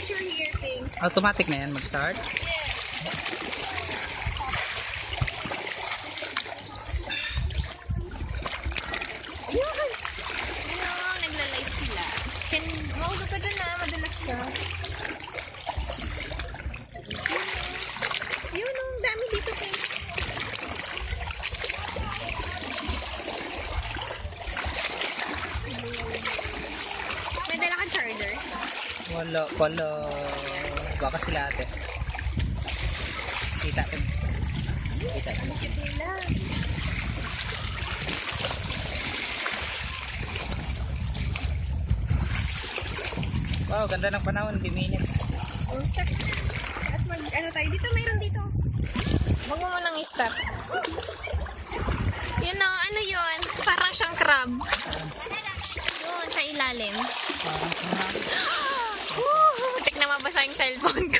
fix your earrings. Automatic na yan mag-start. Nagla-live sila. Maulo ka dyan na, madalas ka. Yun, ang dami dito kayo. May dala kang charger? Wala. Baka sila ate. Kita ko. Kita ko. Nila. Wow, ganda ng panahon. Hindi minit. At ano tayo? Dito, mayroon dito. Huwag mo munang i-stop. Yun o, ano yun? Parang siyang crab. Yun, sa ilalim. Muntik na mabasa yung cellphone